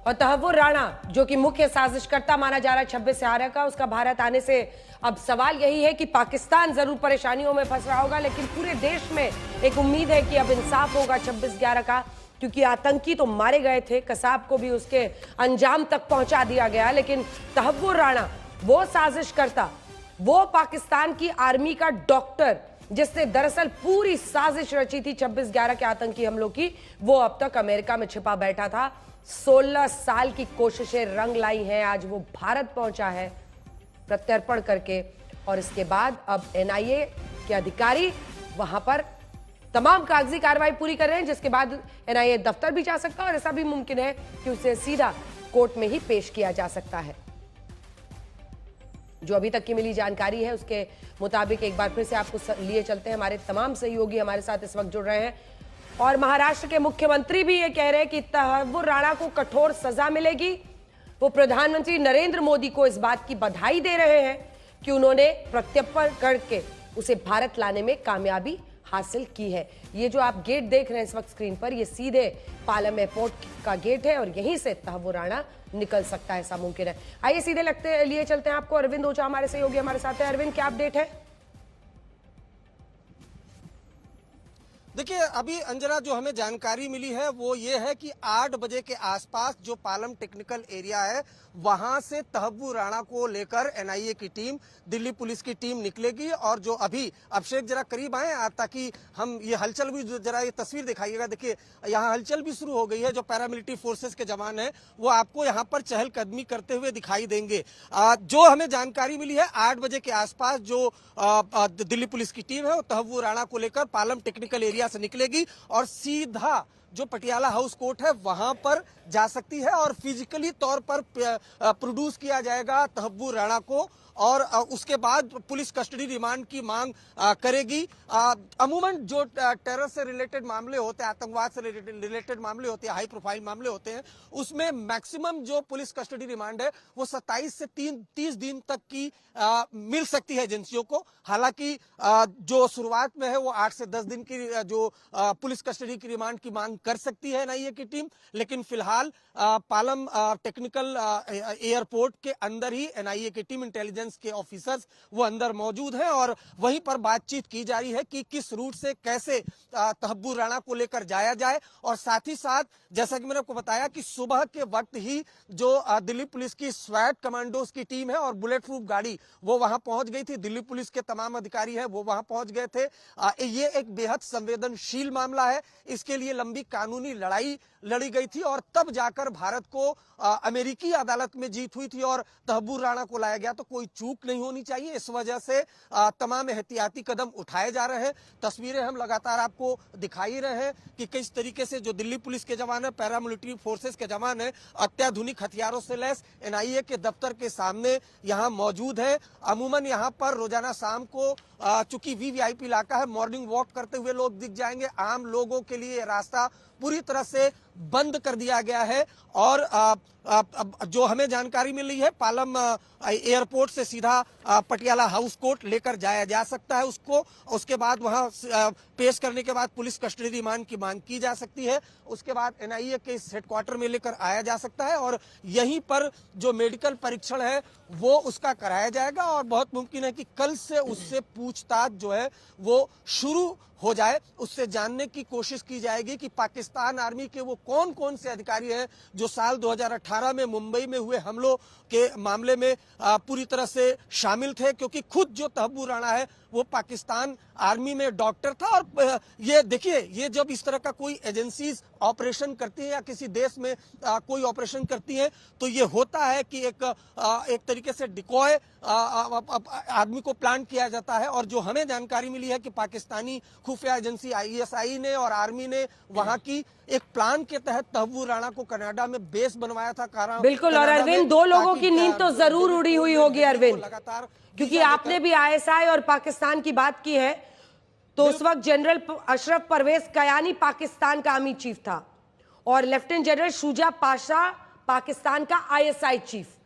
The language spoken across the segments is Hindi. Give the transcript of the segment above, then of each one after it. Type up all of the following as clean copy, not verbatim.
और तहव्वुर राणा जो कि मुख्य साजिशकर्ता माना जा रहा है 26 सितंबर का, उसका भारत आने से अब सवाल यही है कि पाकिस्तान जरूर परेशानियों में फंस रहा होगा, लेकिन पूरे देश में एक उम्मीद है कि अब इंसाफ होगा 26/11 का, क्योंकि आतंकी तो मारे गए थे, कसाब को भी उसके अंजाम तक पहुंचा दिया गया, लेकिन तहव्वुर राणा वो साजिशकर्ता, वो पाकिस्तान की आर्मी का डॉक्टर जिसने दरअसल पूरी साजिश रची थी 26/11 के आतंकी हमलों की, वो अब तक अमेरिका में छिपा बैठा था। 16 साल की कोशिशें रंग लाई हैं, आज वो भारत पहुंचा है प्रत्यर्पण करके, और इसके बाद अब एनआईए के अधिकारी वहां पर तमाम कागजी कार्रवाई पूरी कर रहे हैं, जिसके बाद एनआईए दफ्तर भी जा सकता है और ऐसा भी मुमकिन है कि उसे सीधा कोर्ट में ही पेश किया जा सकता है। जो अभी तक की मिली जानकारी है उसके मुताबिक एक बार फिर से आपको लिए चलते हैं, हमारे तमाम सहयोगी हमारे साथ इस वक्त जुड़ रहे हैं, और महाराष्ट्र के मुख्यमंत्री भी ये कह रहे हैं कि तहव्वुर राणा को कठोर सजा मिलेगी। वो प्रधानमंत्री नरेंद्र मोदी को इस बात की बधाई दे रहे हैं कि उन्होंने प्रत्यर्पण करके उसे भारत लाने में कामयाबी हासिल की है। ये जो आप गेट देख रहे हैं इस वक्त स्क्रीन पर, ये सीधे पालम एयरपोर्ट का गेट है और यहीं से तहव्वुर राणा निकल सकता है, ऐसा मुमकिन है। आइए सीधे लिए चलते हैं आपको, अरविंद ओझा हमारे सहयोगी हमारे साथ है। अरविंद, क्या अपडेट है? देखिए, अभी अंजना जो हमें जानकारी मिली है वो ये है कि 8 बजे के आसपास जो पालम टेक्निकल एरिया है वहां से तहव्वुर राणा को लेकर एनआईए की टीम, दिल्ली पुलिस की टीम निकलेगी। और जो अभी अभिषेक जरा करीब आए ताकि हम ये हलचल भी जरा ये तस्वीर दिखाइएगा। देखिए, यहाँ हलचल भी शुरू हो गई है। जो पैरामिलिट्री फोर्सेस के जवान हैं वो आपको यहाँ पर चहलकदमी करते हुए दिखाई देंगे। जो हमें जानकारी मिली है 8 बजे के आसपास जो दिल्ली पुलिस की टीम है वो तहव्वुर राणा को लेकर पालम टेक्निकल एरिया से निकलेगी और सीधा जो पटियाला हाउस कोर्ट है वहां पर जा सकती है और फिजिकली तौर पर प्रोड्यूस किया जाएगा तहव्वुर राणा को, और उसके बाद पुलिस कस्टडी रिमांड की मांग करेगी। अमूमन जो टेरर से रिलेटेड मामले होते हैं, आतंकवाद से रिलेटेड मामले होते हैं, हाई प्रोफाइल मामले होते हैं, उसमें मैक्सिमम जो पुलिस कस्टडी रिमांड है वो 27 से 30 दिन तक की मिल सकती है एजेंसियों को। हालांकि जो शुरुआत में है वो 8 से 10 दिन की जो पुलिस कस्टडी की रिमांड की मांग कर सकती है एनआईए की टीम, लेकिन फिलहाल पालम टेक्निकल एयरपोर्ट के अंदर ही एनआईए की टीम, इंटेलिजेंस के ऑफिसर्स वो अंदर मौजूद हैं और वहीं पर बातचीत की जा रही है कि किस रूट से कैसे तहव्वुर राणा को लेकर जाया जाए। और साथ ही साथ जैसा कि मैंने आपको बताया कि सुबह के वक्त ही जो दिल्ली पुलिस की स्वैट कमांडोज की टीम है और बुलेट प्रूफ गाड़ी वो वहां पहुंच गई थी। दिल्ली पुलिस के तमाम अधिकारी हैं वो वहां पहुंच गए थे। ये एक बेहद संवेदनशील मामला है, इसके लिए लंबी कानूनी लड़ाई लड़ी गई थी और तब जाकर भारत को अमेरिकी अदालत में जीत हुई थी और तहव्वुर राणा को लाया गया। तो कोई चूक नहीं होनी चाहिए, इस वजह से तमाम एहतियाती कदम उठाए जा रहे हैं। तस्वीरें हम लगातार आपको दिखाई रहे हैं कि किस तरीके से जो दिल्ली पुलिस के जवान है, पैरामिलिट्री फोर्सेस के जवान है, अत्याधुनिक हथियारों से लैस एनआईए के दफ्तर के सामने यहाँ मौजूद है। अमूमन यहाँ पर रोजाना शाम को चूंकि वीवीआईपी इलाका है, मॉर्निंग वॉक करते हुए लोग दिख जाएंगे। आम लोगों के लिए रास्ता पूरी तरह से बंद कर दिया गया है और जो हमें जानकारी मिली है पालम एयरपोर्ट से सीधा पटियाला हाउस कोर्ट लेकर जाया जा सकता है उसको। उसके बाद वहां पेश करने के बाद पुलिस कस्टडी रिमांड की मांग की जा सकती है। उसके बाद एनआईए के इस हेडक्वार्टर में लेकर आया जा सकता है और यहीं पर जो मेडिकल परीक्षण है वो उसका कराया जाएगा और बहुत मुमकिन है कि कल से उससे पूछताछ जो है वो शुरू हो जाए। उससे जानने की कोशिश की जाएगी कि पाकिस्तान आर्मी के वो कौन कौन से अधिकारी हैं जो साल 2018 में मुंबई में हुए हमलों के मामले में पूरी तरह से शामिल थे, क्योंकि खुद जो तहव्वुर राणा है वो पाकिस्तान आर्मी में डॉक्टर था। और ये देखिए, ये जब इस तरह का कोई एजेंसीज ऑपरेशन करती है या किसी देश में कोई ऑपरेशन करती है तो ये होता है कि एक तरीके से डिकॉय आदमी को प्लान किया जाता है। और जो हमें जानकारी मिली है कि पाकिस्तानी खुफिया एजेंसी आईएसआई ने और आर्मी ने वहां की एक प्लान के तहत तहव्वुर राणा को कनाडा में बेस बनवाया था। बिल्कुल, और अरविंद, दो लोगों की नींद तो जरूर उड़ी हुई होगी अरविंद, लगातार, क्योंकि आपने भी आईएसआई और पाकिस्तान की बात की है। तो उस वक्त जनरल अशरफ परवेज कयानी पाकिस्तान का आर्मी चीफ था और लेफ्टिनेंट जनरल शुजा पाशा पाकिस्तान का आईएसआई चीफ।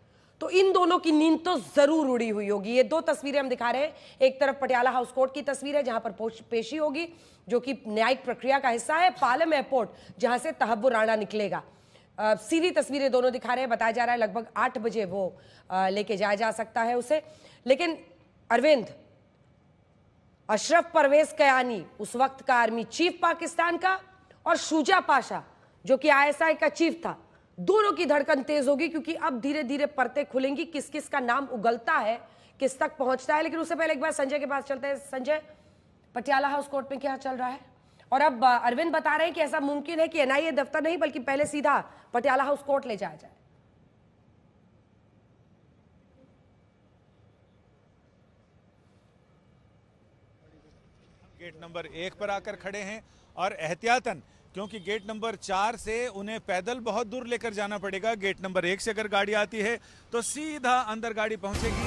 तो इन दोनों की नींद तो जरूर उड़ी हुई होगी। ये दो तस्वीरें हम दिखा रहे हैं, एक तरफ पटियाला हाउस कोर्ट की तस्वीर है जहां पर पेशी होगी जो कि न्यायिक प्रक्रिया का हिस्सा है, पालम एयरपोर्ट जहां से तहव्वुर राणा निकलेगा। सीधी तस्वीरें दोनों दिखा रहे हैं। बताया जा रहा है लगभग 8 बजे वो लेके जाया जा सकता है उसे। लेकिन अरविंद, अशरफ परवेज कयानी उस वक्त का आर्मी चीफ पाकिस्तान का, और शुजा पाशा जो कि आईएसआई का चीफ था, दोनों की धड़कन तेज होगी क्योंकि अब धीरे धीरे परतें खुलेंगी, किस किस का नाम उगलता है, किस तक पहुंचता है। लेकिन उससे पहले एक बार संजय के पास चलते हैं। संजय, पटियाला हाउस कोर्ट में क्या चल रहा है? और अब अरविंद बता रहे हैं कि ऐसा मुमकिन है कि एनआईए दफ्तर नहीं बल्कि पहले सीधा पटियाला हाउस कोर्ट ले जाया जाए। गेट नंबर 1 पर आकर खड़े हैं और एहतियातन, क्योंकि गेट नंबर 4 से उन्हें पैदल बहुत दूर लेकर जाना पड़ेगा। गेट नंबर 1 से अगर गाड़ी आती है तो सीधा अंदर गाड़ी पहुंचेगी।